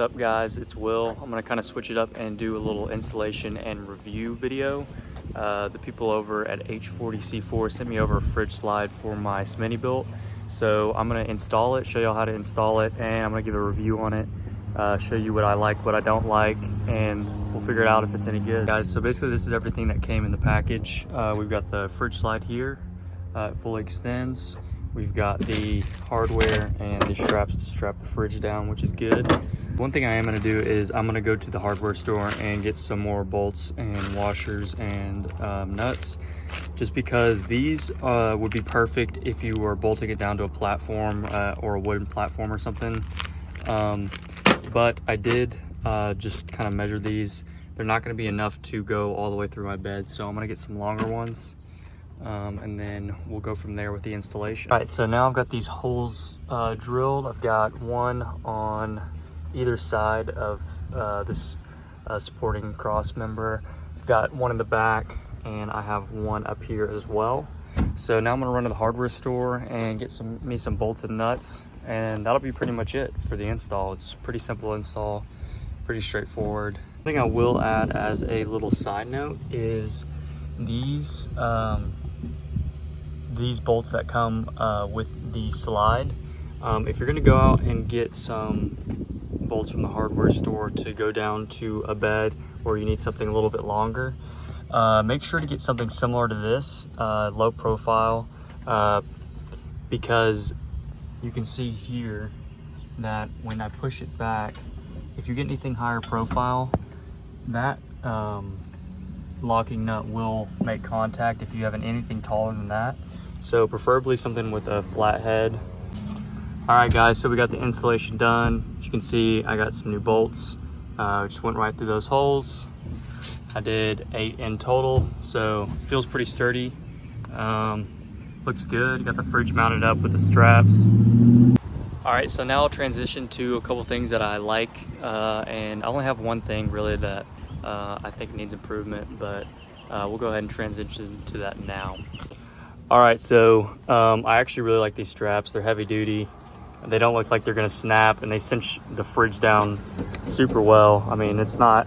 What's up guys, it's Will. I'm gonna kind of switch it up and do a little installation and review video. The people over at F40C4 sent me over a fridge slide for my Smitty built. So I'm gonna install it, show y'all how to install it, and I'm gonna give a review on it, show you what I like, what I don't like, and we'll figure it out if it's any good. Guys, so basically this is everything that came in the package. We've got the fridge slide here, it fully extends. We've got the hardware and the straps to strap the fridge down, which is good. One thing I am gonna do is I'm gonna go to the hardware store and get some more bolts and washers and nuts, just because these would be perfect if you were bolting it down to a platform or a wooden platform or something. But I did just kind of measure these. They're not gonna be enough to go all the way through my bed, so I'm gonna get some longer ones. And then we'll go from there with the installation. All right, so now I've got these holes drilled. I've got one on either side of this supporting cross member. I've got one in the back, and I have one up here as well. So now I'm gonna run to the hardware store and get me some bolts and nuts, and that'll be pretty much it for the install. It's pretty simple install, pretty straightforward. The thing I will add as a little side note is these bolts that come with the slide. If you're gonna go out and get some bolts from the hardware store to go down to a bed, or you need something a little bit longer, make sure to get something similar to this, low profile, because you can see here that when I push it back, if you get anything higher profile, that locking nut will make contact if you have anything taller than that. So preferably something with a flat head. All right guys, so we got the installation done. As you can see, I got some new bolts. Just went right through those holes. I did 8 in total, so feels pretty sturdy. Looks good. Got the fridge mounted up with the straps. All right, so now I'll transition to a couple things that I like, and I only have one thing really that I think needs improvement, but we'll go ahead and transition to that now. All right, so I actually really like these straps. They're heavy duty. They don't look like they're gonna snap, and they cinch the fridge down super well. I mean, it's not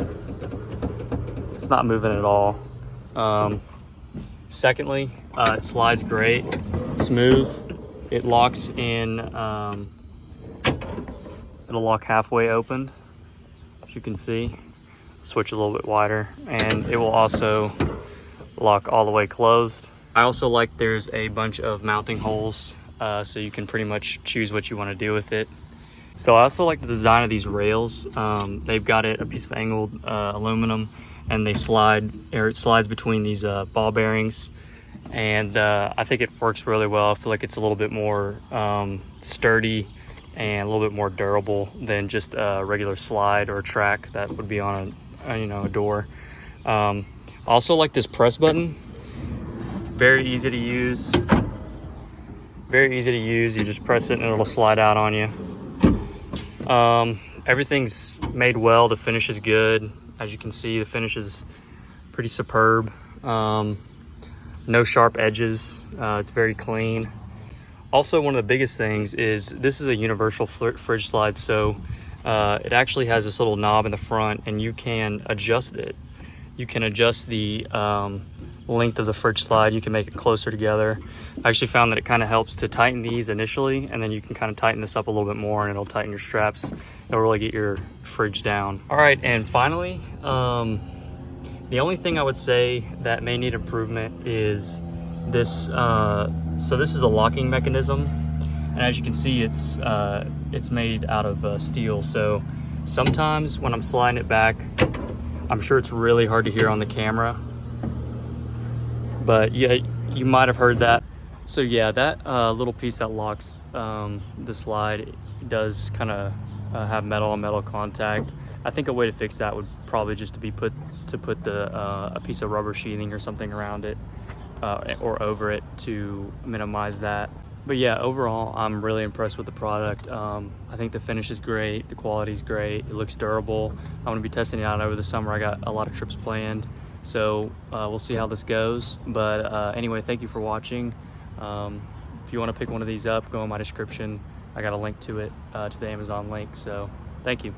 moving at all. Secondly, it slides great, smooth. It locks in, it'll lock halfway opened, as you can see. Switch a little bit wider, and it will also lock all the way closed. I also like there's a bunch of mounting holes, so you can pretty much choose what you want to do with it. So I also like the design of these rails. They've got it a piece of angled aluminum, and it slides between these ball bearings, and I think it works really well. I feel like it's a little bit more sturdy and a little bit more durable than just a regular slide or track that would be on a door. I also like this press button. Very easy to use. Very easy to use. You just press it and it'll slide out on you. Everything's made well. The finish is good. As you can see, the finish is pretty superb. No sharp edges. It's very clean. Also, one of the biggest things is this is a universal fridge slide, so it actually has this little knob in the front, and you can adjust it. You can adjust the length of the fridge slide. You can make it closer together. I actually found that it kind of helps to tighten these initially, and then you can kind of tighten this up a little bit more, and it'll tighten your straps. It'll really get your fridge down. All right, and finally, the only thing I would say that may need improvement is this. So this is the locking mechanism, and as you can see, it's made out of steel. So sometimes when I'm sliding it back, I'm sure it's really hard to hear on the camera, but yeah, you might have heard that. So yeah, that little piece that locks the slide does kind of have metal on metal contact. I think a way to fix that would probably just be put a piece of rubber sheathing or something around it or over it to minimize that. But yeah, overall, I'm really impressed with the product. I think the finish is great, the quality is great, it looks durable. I'm gonna be testing it out over the summer. I got a lot of trips planned, so we'll see how this goes. But anyway, thank you for watching. If you wanna pick one of these up, go in my description. I got a link to it, to the Amazon link, so thank you.